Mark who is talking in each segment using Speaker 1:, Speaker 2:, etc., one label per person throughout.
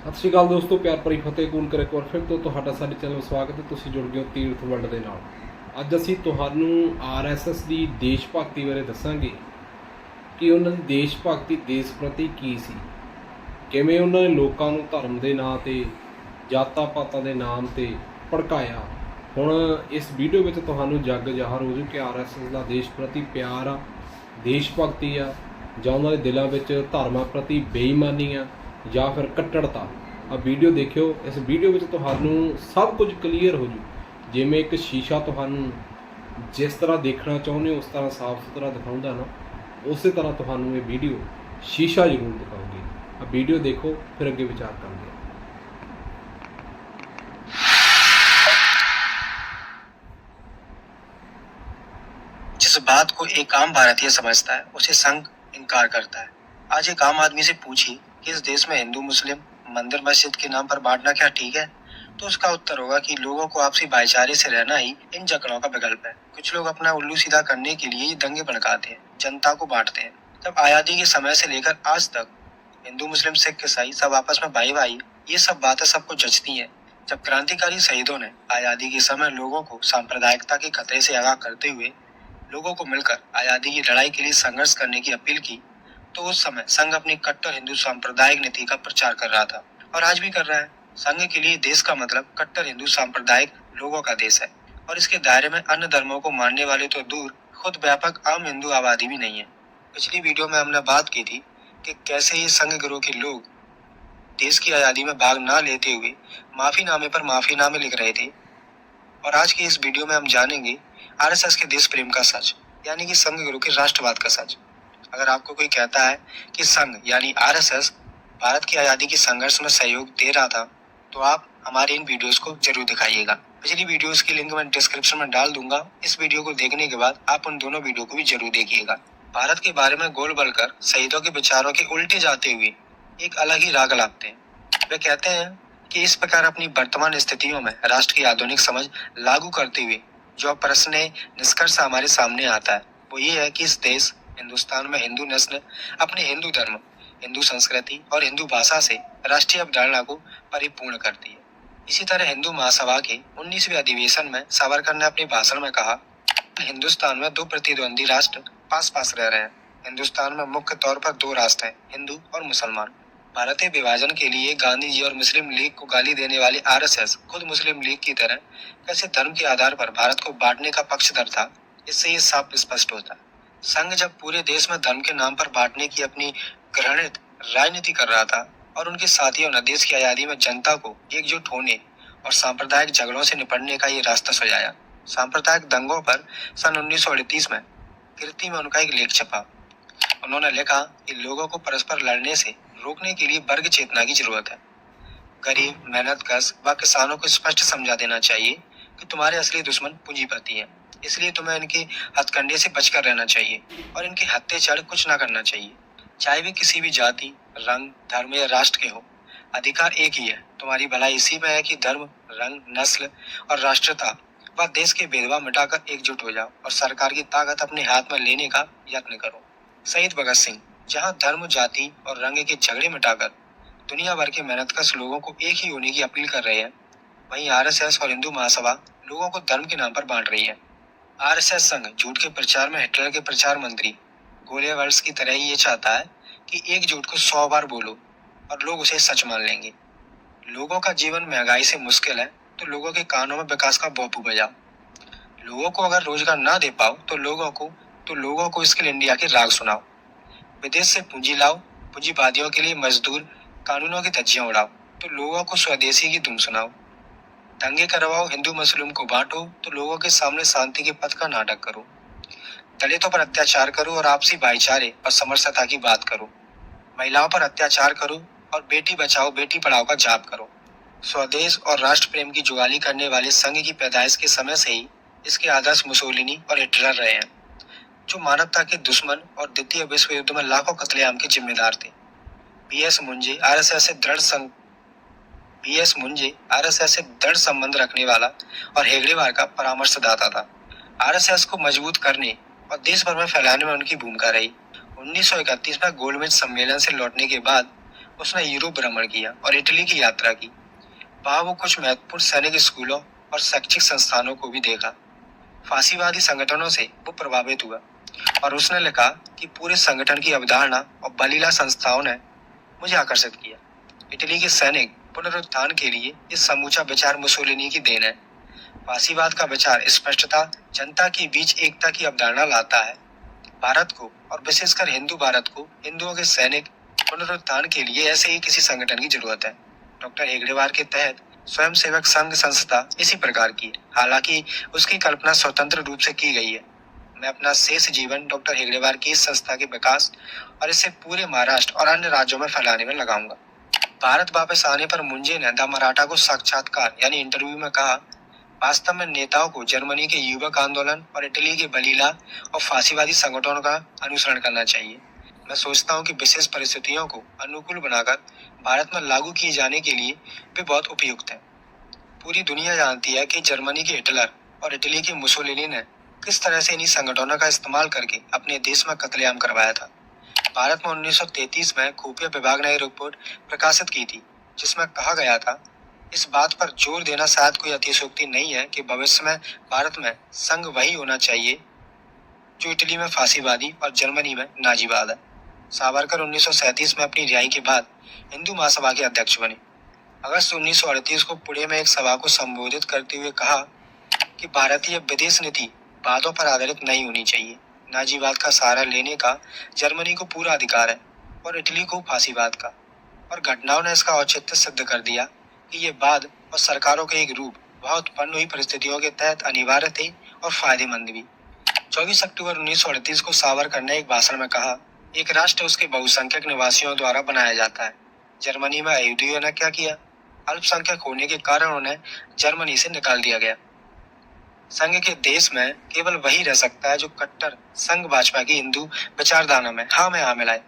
Speaker 1: ਸਤਿ ਸ਼੍ਰੀ ਅਕਾਲ ਦੋਸਤੋ, ਪਿਆਰ ਭਰੀ ਫਤਿਹ ਕੂਲ ਕਰ ਇੱਕ ਵਾਰ ਫਿਰ ਤੋਂ ਤੁਹਾਡਾ ਸਾਡੇ ਚੈਨਲ ਵਿੱਚ ਸਵਾਗਤ ਹੈ। ਤੁਸੀਂ ਜੁੜ ਗਏ ਹੋ ਤੀਰਥ ਵਰਲਡ ਦੇ ਨਾਲ। ਅੱਜ ਅਸੀਂ ਤੁਹਾਨੂੰ ਆਰਐਸਐਸ ਦੀ ਦੇਸ਼ ਭਗਤੀ ਬਾਰੇ ਦੱਸਾਂਗੇ ਕਿ ਉਹਨਾਂ ਦੀ ਦੇਸ਼ ਭਗਤੀ ਦੇਸ਼ ਪ੍ਰਤੀ ਕੀ ਸੀ, ਕਿਵੇਂ ਉਹਨਾਂ ਨੇ ਲੋਕਾਂ ਨੂੰ ਧਰਮ ਦੇ ਨਾਂ 'ਤੇ ਜਾਤਾਂ ਪਾਤਾਂ ਦੇ ਨਾਮ 'ਤੇ ਭੜਕਾਇਆ। ਹੁਣ ਇਸ ਵੀਡੀਓ ਵਿੱਚ ਤੁਹਾਨੂੰ ਜੱਗ ਜ਼ਾਹਰ ਹੋ ਜੂ ਕਿ ਆਰਐਸਐਸ ਦਾ ਦੇਸ਼ ਪ੍ਰਤੀ ਪਿਆਰ ਆ, ਦੇਸ਼ ਭਗਤੀ ਆ, ਜਾਂ ਉਹਨਾਂ ਦੇ ਦਿਲਾਂ ਵਿੱਚ ਧਰਮਾਂ ਪ੍ਰਤੀ ਬੇਈਮਾਨੀ ਆ ਜਾਂ ਫਿਰ ਕੱਟੜਤਾ। ਆ ਵੀਡੀਓ ਦੇਖਿਓ। ਇਸ ਵੀਡੀਓ ਵਿੱਚ ਤੁਹਾਨੂੰ ਸਭ ਕੁਝ ਕਲੀਅਰ ਹੋ ਜੂ। ਜਿਵੇਂ ਇੱਕ ਸ਼ੀਸ਼ਾ ਤੁਹਾਨੂੰ ਜਿਸ ਤਰ੍ਹਾਂ ਦੇਖਣਾ ਚਾਹੁੰਦੇ ਹੋ ਉਸ ਤਰ੍ਹਾਂ ਸਾਫ਼ ਸੁਥਰਾ ਦਿਖਾਉਂਦਾ ਨਾ, ਉਸੇ ਤਰ੍ਹਾਂ ਤੁਹਾਨੂੰ ਇਹ ਵੀਡੀਓ ਸ਼ੀਸ਼ਾ ਜ਼ਰੂਰ ਦਿਖਾਊਗੀ। ਆ ਵੀਡੀਓ ਦੇਖੋ, ਫਿਰ ਅੱਗੇ ਵਿਚਾਰ ਕਰਾਂਗੇ।
Speaker 2: जिस बात को एक आम भारतीय समझता है उसे संघ इनकार करता है। आज एक आम आदमी से पूछिए कि इस देश में हिंदू मुस्लिम मंदिर मस्जिद के नाम पर बांटना क्या ठीक है, तो उसका उत्तर होगा कि लोगों को आपसी भाईचारे से रहना ही इन जकड़ों का विकल्प है। कुछ लोग अपना उल्लू सीधा करने के लिए ये दंगे भड़काते हैं, जनता को बांटते हैं। जब आजादी के समय से लेकर आज तक हिंदू मुस्लिम सिख ईसाई सब आपस में भाई भाई, ये सब बातें सबको जचती हैं। जब क्रांतिकारी शहीदों ने आजादी के समय लोगों को सांप्रदायिकता के खतरे से आगाह करते हुए लोगों को मिलकर आजादी की लड़ाई के लिए संघर्ष करने की अपील की, तो उस समय संघ अपनी कट्टर हिंदू सांप्रदायिक नीति का प्रचार कर रहा था और आज भी कर रहा है। संघ के लिए देश का मतलब कट्टर हिंदू सांप्रदायिक लोगों का देश है और इसके दायरे में अन्य धर्मों को मानने वाले तो दूर, खुद व्यापक आम हिंदू आबादी भी नहीं है। पिछली वीडियो में हमने बात की थी कि कैसे ये संघ गिरोह के लोग देश की आजादी में भाग न लेते हुए माफीनामे पर माफीनामे लिख रहे थे, और आज की इस वीडियो में हम जानेंगे आरएसएस के देश प्रेम का सच, यानी कि संघ गुरु के राष्ट्रवाद का सच। अगर आपको कोई कहता है कि संघ यानी आरएसएस भारत की आजादी के संघर्ष में सहयोग दे रहा था, तो आप हमारे इन वीडियोस को जरूर दिखाइएगा। पिछली वीडियोस की लिंक मैं डिस्क्रिप्शन में डाल दूंगा। इस वीडियो को देखने के बाद आप उन दोनों वीडियो को भी जरूर देखिएगा। भारत के बारे में गोल बलकर शहीदों के विचारों के उल्टे जाते हुए एक अलग ही राग लाते हैं। वे कहते हैं कि इस प्रकार अपनी वर्तमान स्थितियों में राष्ट्र की आधुनिक समझ लागू करते हुए जो प्रश्न निष्कर्ष हमारे सामने आता है वो ये है कि इस देश हिंदुस्तान में हिंदू नस्ल अपने हिंदू धर्म, हिंदू संस्कृति और हिंदू भाषा से राष्ट्रीय अवधारणा को परिपूर्ण करती है। इसी तरह हिंदू महासभा के 19वें अधिवेशन में सावरकर ने अपने भाषण में कहा, हिंदुस्तान में दो प्रतिद्वंदी राष्ट्र पास पास रह रहे हैं। हिंदुस्तान में मुख्य तौर पर दो राष्ट्र हैं, हिंदू और मुसलमान। भारतीय विभाजन के लिए गांधी जी और मुस्लिम लीग को गाली देने वाली आरएसएस खुद मुस्लिम लीग की तरह कैसे धर्म के आधार पर भारत को बांटने का पक्षधर था, इससे ये साफ स्पष्ट होता है। संघ जब पूरे देश में धर्म के नाम पर बांटने की अपनी घृणित राजनीति कर रहा था और उनके साथियों ने देश की आजादी में जनता को एकजुट होने और सांप्रदायिक झगड़ों से निपटने का ये रास्ता सुझाया। सांप्रदायिक दंगों पर सन 1938 में कीर्ति में उनका एक लेख छपा। उन्होंने लिखा कि लोगों को परस्पर लड़ने से रोकने के लिए वर्ग चेतना की जरूरत है। गरीब, मेहनतकश व किसानों को स्पष्ट समझा देना चाहिए कि तुम्हारे असली दुश्मन पूंजीपति हैं, इसलिए तुम्हें इनके हथकंडे से बचकर रहना चाहिए और इनके हत्थे चढ़ कुछ न करना चाहिए, चाहे वे किसी भी जाति, रंग, धर्म या राष्ट्र के हो। अधिकार एक ही है, तुम्हारी भलाई इसी में है कि धर्म, रंग, नस्ल और राष्ट्रता व देश के भेदभाव मिटाकर एकजुट हो जाओ और सरकार की ताकत अपने हाथ में लेने का यत्न करो। शहीद भगत सिंह जहां धर्म, जाति और रंग के झगड़े मिटाकर दुनिया भर के मेहनतकश लोगों को एक ही होने की अपील कर रहे हैं, वहीं आरएसएस और हिंदू महासभा लोगों को धर्म के नाम पर बांट रही है। आरएसएस संघ झूठ के प्रचार में हिटलर के प्रचार मंत्री गोलेवर्स की तरह ही ये चाहता है कि एक झूठ को 100 बार बोलो और लोग उसे सच मान लेंगे। लोगों का जीवन महंगाई से मुश्किल है तो लोगों के कानों में विकास का भोंपू बजाओ। लोगों को अगर रोजगार ना दे पाओ तो लोगों को स्किल इंडिया के राग सुनाओ। विदेश से पूंजी लाओ, पूंजीवादियों के लिए मजदूर कानूनों की धज्जियां उड़ाओ तो लोगों को स्वदेशी की धुन सुनाओ। दंगे करवाओ, हिंदू मुस्लिम को बांटो तो लोगों के सामने शांति के पथ का नाटक करो। दलितों पर अत्याचार करो और आपसी भाईचारे और समरसता की बात करो। महिलाओं पर अत्याचार करो और बेटी बचाओ बेटी पढ़ाओ का जाप करो। स्वदेश और राष्ट्र प्रेम की जुगाली करने वाले संघ की पैदाइश के समय से ही इसके आदर्श मुसोलिनी और हिटलर रहे हैं, जो मानवता के दुश्मन और द्वितीय विश्व युद्ध में लाखों कत्लेआम के जिम्मेदार थे। बीएस मुंजे आरएसएस से दृढ़ संबंध रखने वाला और हेगड़ेवार का परामर्शदाता था। आरएसएस को मजबूत करने और देश भर में फैलाने में उनकी भूमिका रही। 1931 में गोलमेज सम्मेलन से लौटने के बाद उसने यूरोप भ्रमण किया और इटली की यात्रा की। वहां वो कुछ महत्वपूर्ण सैनिक स्कूलों और शैक्षिक संस्थानों को भी देखा। फांसीवादी संगठनों से वो प्रभावित हुआ और उसने लिखा कि पूरे संगठन की अवधारणा और बलीला संस्थाओं ने मुझे आकर्षित किया। इटली के सैनिक पुनरुत्थान के लिए ये समूचा विचार मुसोलिनी की देन है। फांसीवाद का विचार स्पष्टता, जनता के बीच एकता की अवधारणा लाता है। भारत को और विशेषकर हिंदू भारत को हिंदुओं के सैनिक पुनरुत्थान के लिए ऐसे ही किसी संगठन की जरूरत है। डॉक्टर हेगड़ेवार के तहत स्वयंसेवक संघ संस्था इसी प्रकार की है, हालांकि उसकी कल्पना स्वतंत्र रूप से की गई है। मैं अपना शेष जीवन डॉक्टर हेगड़ेवार की इस संस्था के विकास और इसे पूरे महाराष्ट्र और अन्य राज्यों में फैलाने में लगाऊंगा। भारत वापस आने पर मुंजे ने द मराठा को साक्षात्कार यानी इंटरव्यू में कहा, वास्तव में नेताओं को जर्मनी के युवक आंदोलन और इटली के बलीला और फांसीवादी संगठनों का अनुसरण करना चाहिए। मैं सोचता हूँ कि विशेष परिस्थितियों को अनुकूल बनाकर भारत में लागू किए जाने के लिए वे बहुत उपयुक्त हैं। पूरी दुनिया जानती है कि जर्मनी के हिटलर और इटली के मुसोलिनी ने किस तरह से इन्हीं संगठनों का इस्तेमाल करके अपने देश में कत्लेआम करवाया था। भारत में 1933 में खुफिया विभाग ने एक रिपोर्ट प्रकाशित की थी, जिसमें कहा गया था, इस बात पर जोर देना शायद कोई अतिशयोक्ति नहीं है कि भविष्य में भारत में संघ वही होना चाहिए जो इटली में फांसीवादी और जर्मनी में नाजीवाद है। सावरकर 1937 में अपनी रिहाई के बाद हिंदू महासभा के अध्यक्ष बने। अगस्त 1938 को पुणे में एक सभा को संबोधित करते हुए कहा कि भारतीय विदेश नीति वादों पर आधारित नहीं होनी चाहिए। नाजीवाद का सहारा लेने का जर्मनी को पूरा अधिकार है और इटली को फांसीवाद का, और घटनाओं ने इसका औचित्य सिद्ध कर दिया कि ये वाद और सरकारों के एक रूप वहां उत्पन्न हुई परिस्थितियों के तहत अनिवार्य थे और फायदेमंद भी। 24 अक्टूबर 1938 को सावरकर ने एक भाषण में कहा, एक राष्ट्र उसके बहुसंख्यक निवासियों द्वारा बनाया जाता है। जर्मनी में यहूदियों ने क्या किया? अल्पसंख्यक होने के कारण उन्हें जर्मनी से निकाल दिया गया। संघ के देश में केवल वही रह सकता है जो कट्टर संघ भाजपा की हिंदू विचारधारा में हाँ में हाँ मिलाए।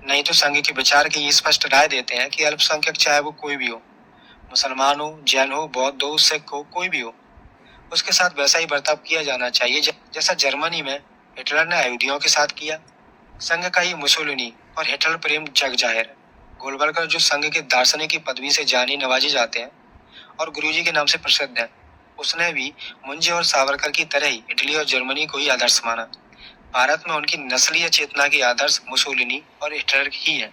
Speaker 2: नहीं तो संघ के विचार की स्पष्ट राय देते हैं कि अल्पसंख्यक चाहे वो कोई भी हो, मुसलमान हो, जैन हो, बौद्ध हो, सिख हो, कोई भी हो, उसके साथ वैसा ही बर्ताव किया जाना चाहिए जैसा जर्मनी में हिटलर ने यहूदियों के साथ किया। संघ का ये मुसोलिनी और हिटलर प्रेम जग जाहिर है। गोलवलकर जो संघ के दार्शनिक की पदवी से जानी नवाजे जाते हैं और गुरुजी के नाम से प्रसिद्ध है, उसने भी मुंजे और सावरकर की तरह ही इटली और जर्मनी को ही आदर्श माना। भारत में उनकी नस्लीय चेतना के आदर्श मुसोलिनी और हिटलर ही है।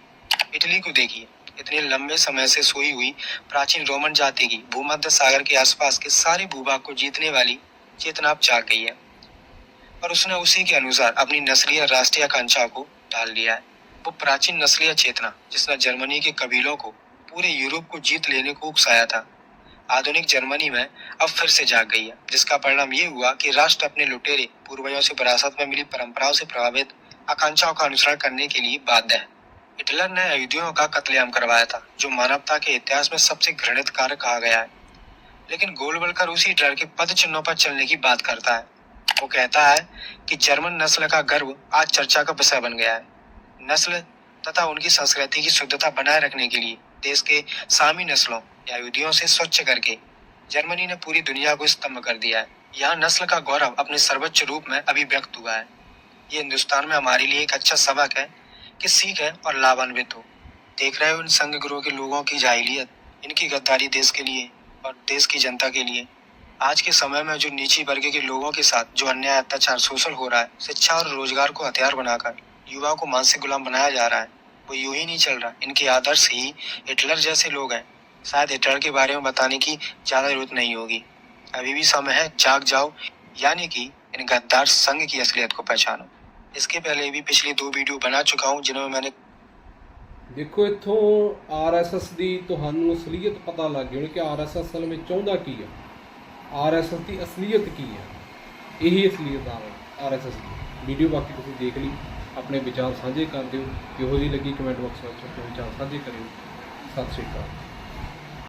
Speaker 2: इटली को देखिए, इतने लंबे समय से सोई हुई प्राचीन रोमन जाति की भूमध्य सागर के आसपास के सारे भूभाग को जीतने वाली चेतना अब जाग गई है और उसने उसी के अनुसार अपनी नस्लीय राष्ट्रीय आकांक्षा को ढाल लिया है। वो प्राचीन नस्लीय चेतना जिसने जर्मनी के कबीलों को पूरे यूरोप को जीत लेने को उकसाया था, आधुनिक जर्मनी में अब फिर से जाग गई है, जिसका परिणाम ये हुआ कि राष्ट्र अपने लुटेरे पूर्वजों से विरासत में मिली परंपराओं से प्रभावित आकांक्षाओं का अनुसरण करने के लिए बाध्य है। हिटलर ने यहूदियों का कत्लेआम करवाया था, जो मानवता के इतिहास में सबसे घृणित कार्य कहा गया है, लेकिन गोलवलकर उसी हिटलर के पद चिन्हों पर चलने की बात करता है। वो कहता है कि जर्मन नस्ल का गर्व आज चर्चा का विषय बन गया है। नस्ल तथा उनकी संस्कृति की शुद्धता बनाए रखने के लिए देश के सामी नस्लों या यहूदियों से स्वच्छ करके जर्मनी ने पूरी दुनिया को स्तंभ कर दिया है। यहाँ नस्ल का गौरव अपने सर्वोच्च रूप में अभिव्यक्त हुआ है। ये हिंदुस्तान में हमारे लिए एक अच्छा सबक है कि सीखें और लाभान्वित हो। देख रहे हो इन संघ ग्रोह के लोगों की जाहिलियत, इनकी गद्दारी देश के लिए और देश की जनता के लिए। आज के समय में जो नीची वर्ग के लोगों के साथ जो अन्याय, अत्याचार, शोषण हो रहा है, शिक्षा और रोजगार को हथियार बनाकर युवाओं को मानसिक गुलाम बनाया जा रहा है, वो यूं ही नहीं चल रहा। इनके आदर्श ही हिटलर जैसे लोग हैं। शायद हिटलर के बारे में बताने की ज्यादा जरूरत नहीं होगी। अभी भी समय है, जाग जाओ, यानी कि इन गद्दार संघ की असलियत को पहचानो। इसके पहले भी पिछली 2 वीडियो बना चुका हूँ जिनमें मैंने
Speaker 1: ਦੇਖੋ ਇੱਥੋਂ ਆਰਐਸਐਸ ਦੀ ਤੁਹਾਨੂੰ ਅਸਲੀਅਤ ਪਤਾ ਲੱਗ ਗਈ ਕਿ ਆਰਐਸਐਸ ਅਸਲ ਵਿੱਚ ਚਾਹੁੰਦਾ ਕੀ ਹੈ, ਆਰਐਸਐਸ ਦੀ ਅਸਲੀਅਤ ਕੀ ਹੈ। ਇਹੀ ਅਸਲੀਅਤ ਆਰਐਸਐਸ ਦੀ ਵੀਡੀਓ ਬਾਕੀ ਤੁਸੀਂ ਦੇਖ ਲਈ, ਆਪਣੇ ਵਿਚਾਰ ਸਾਂਝੇ ਕਰ ਦਿਓ। ਕਿਹੋ ਜਿਹੀ ਲੱਗੀ ਕਮੈਂਟ ਬਾਕਸ ਵਿੱਚ ਆਪਣੇ ਵਿਚਾਰ ਸਾਂਝੇ ਕਰਿਓ। ਸਤਿ ਸ਼੍ਰੀ ਅਕਾਲ।